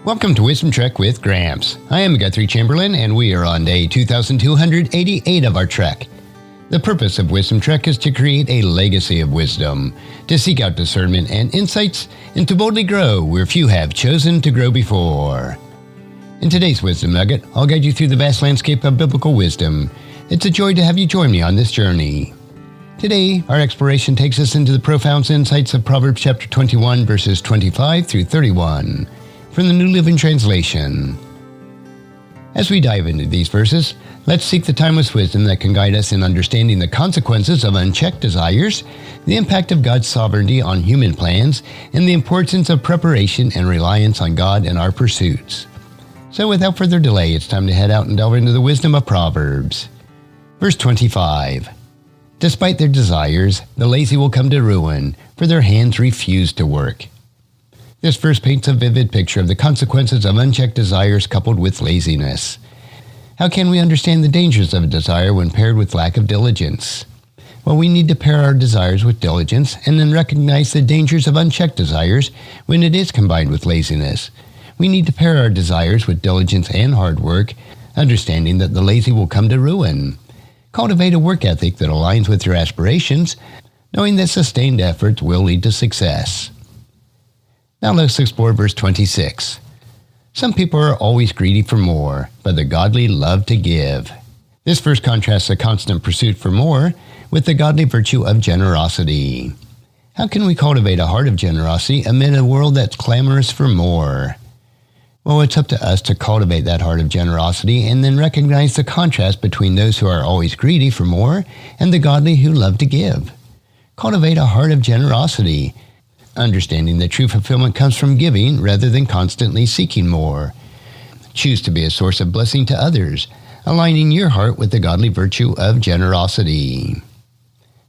Welcome to Wisdom Trek with Gramps. I am Guthrie Chamberlain, and we are on day 2288 of our trek. The purpose of Wisdom Trek is to create a legacy of wisdom, to seek out discernment and insights, and to boldly grow where few have chosen to grow before. In today's Wisdom Nugget, I'll guide you through the vast landscape of biblical wisdom. It's a joy to have you join me on this journey. Today, our exploration takes us into the profound insights of Proverbs chapter 21, verses 25 through 31. From the New Living Translation. As we dive into these verses, let's seek the timeless wisdom that can guide us in understanding the consequences of unchecked desires, the impact of God's sovereignty on human plans, and the importance of preparation and reliance on God in our pursuits. So without further delay, it's time to head out and delve into the wisdom of Proverbs. Verse 25. Despite their desires, the lazy will come to ruin, for their hands refuse to work. This verse paints a vivid picture of the consequences of unchecked desires coupled with laziness. How can we understand the dangers of a desire when paired with lack of diligence? Well, we need to pair our desires with diligence and then recognize the dangers of unchecked desires when it is combined with laziness. We need to pair our desires with diligence and hard work, understanding that the lazy will come to ruin. Cultivate a work ethic that aligns with your aspirations, knowing that sustained efforts will lead to success. Now let's explore verse 26. Some people are always greedy for more, but the godly love to give. This verse contrasts a constant pursuit for more with the godly virtue of generosity. How can we cultivate a heart of generosity amid a world that's clamorous for more? Well, it's up to us to cultivate that heart of generosity and then recognize the contrast between those who are always greedy for more and the godly who love to give. Cultivate a heart of generosity, understanding that true fulfillment comes from giving rather than constantly seeking more. Choose to be a source of blessing to others, aligning your heart with the godly virtue of generosity.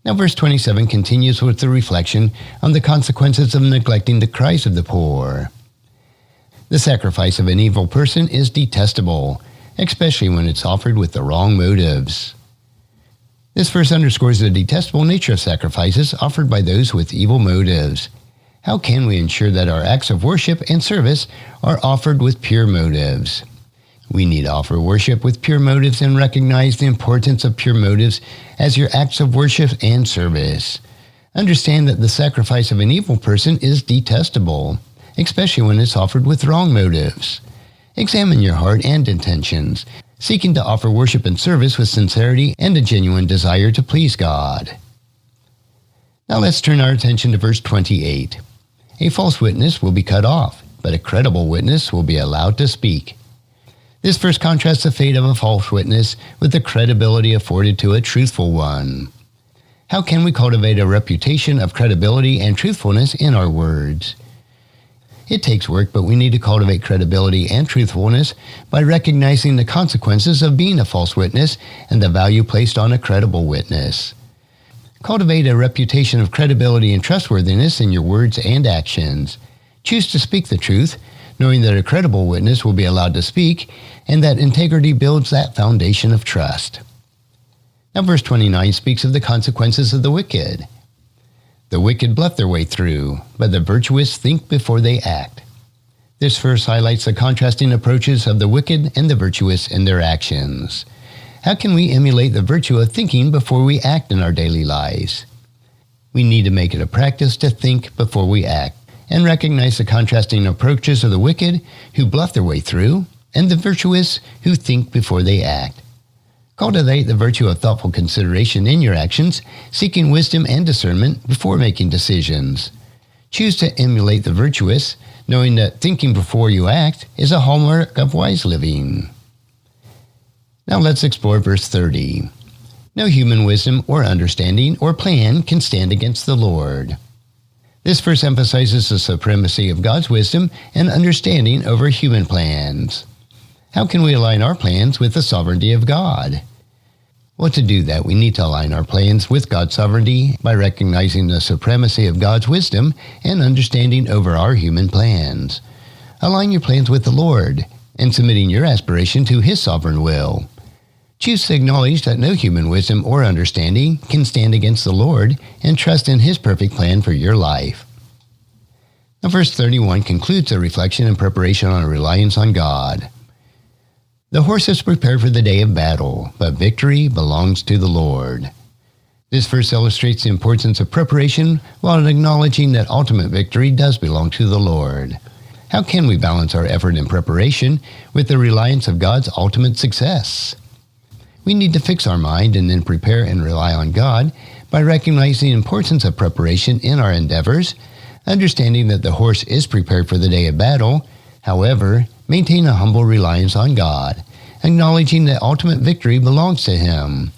Now verse 27 continues with the reflection on the consequences of neglecting the cries of the poor. The sacrifice of an evil person is detestable, especially when it's offered with the wrong motives. This verse underscores the detestable nature of sacrifices offered by those with evil motives. How can we ensure that our acts of worship and service are offered with pure motives? We need to offer worship with pure motives and recognize the importance of pure motives as your acts of worship and service. Understand that the sacrifice of an evil person is detestable, especially when it's offered with wrong motives. Examine your heart and intentions, seeking to offer worship and service with sincerity and a genuine desire to please God. Now let's turn our attention to verse 28. A false witness will be cut off, but a credible witness will be allowed to speak. This verse contrasts the fate of a false witness with the credibility afforded to a truthful one. How can we cultivate a reputation of credibility and truthfulness in our words? It takes work, but we need to cultivate credibility and truthfulness by recognizing the consequences of being a false witness and the value placed on a credible witness. Cultivate a reputation of credibility and trustworthiness in your words and actions. Choose to speak the truth, knowing that a credible witness will be allowed to speak, and that integrity builds that foundation of trust. Now verse 29 speaks of the consequences of the wicked. The wicked bluff their way through, but the virtuous think before they act. This verse highlights the contrasting approaches of the wicked and the virtuous in their actions. How can we emulate the virtue of thinking before we act in our daily lives? We need to make it a practice to think before we act and recognize the contrasting approaches of the wicked who bluff their way through and the virtuous who think before they act. Cultivate the virtue of thoughtful consideration in your actions, seeking wisdom and discernment before making decisions. Choose to emulate the virtuous, knowing that thinking before you act is a hallmark of wise living. Now let's explore verse 30. No human wisdom or understanding or plan can stand against the Lord. This verse emphasizes the supremacy of God's wisdom and understanding over human plans. How can we align our plans with the sovereignty of God? Well, to do that, we need to align our plans with God's sovereignty by recognizing the supremacy of God's wisdom and understanding over our human plans. Align your plans with the Lord and submitting your aspiration to His sovereign will. Choose to acknowledge that no human wisdom or understanding can stand against the Lord and trust in His perfect plan for your life. Now, verse 31 concludes the reflection and preparation on reliance on God. The horse is prepared for the day of battle, but victory belongs to the Lord. This verse illustrates the importance of preparation while acknowledging that ultimate victory does belong to the Lord. How can we balance our effort in preparation with the reliance of God's ultimate success? We need to fix our mind and then prepare and rely on God by recognizing the importance of preparation in our endeavors, understanding that the horse is prepared for the day of battle. However, maintain a humble reliance on God, acknowledging that ultimate victory belongs to Him.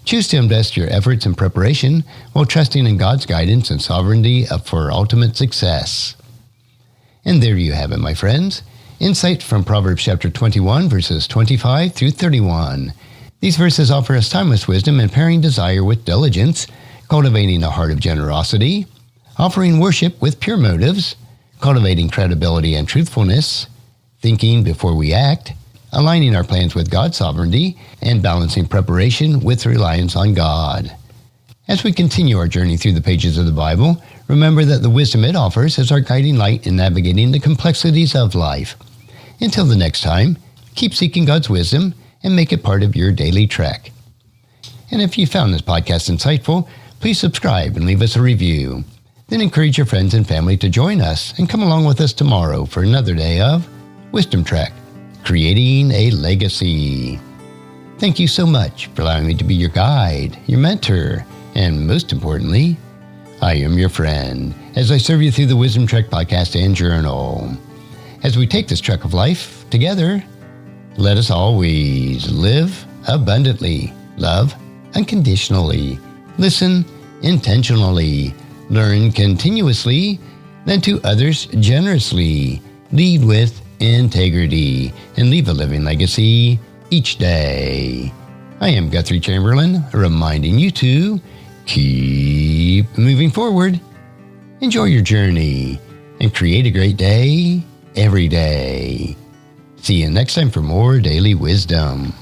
Choose to invest your efforts in preparation while trusting in God's guidance and sovereignty for ultimate success. And there you have it, my friends. Insight from Proverbs chapter 21, verses 25 through 31. These verses offer us timeless wisdom in pairing desire with diligence, cultivating a heart of generosity, offering worship with pure motives, cultivating credibility and truthfulness, thinking before we act, aligning our plans with God's sovereignty, and balancing preparation with reliance on God. As we continue our journey through the pages of the Bible, remember that the wisdom it offers is our guiding light in navigating the complexities of life. Until the next time, keep seeking God's wisdom and make it part of your daily trek. And if you found this podcast insightful, please subscribe and leave us a review. Then encourage your friends and family to join us and come along with us tomorrow for another day of Wisdom Trek, creating a legacy. Thank you so much for allowing me to be your guide, your mentor, and most importantly, I am your friend as I serve you through the Wisdom Trek podcast and journal. As we take this trek of life together, let us always live abundantly, love unconditionally, listen intentionally, learn continuously, lend to others generously, lead with integrity, and leave a living legacy each day. I am Guthrie Chamberlain, reminding you to keep moving forward, enjoy your journey, and create a great day every day. See you next time for more daily wisdom.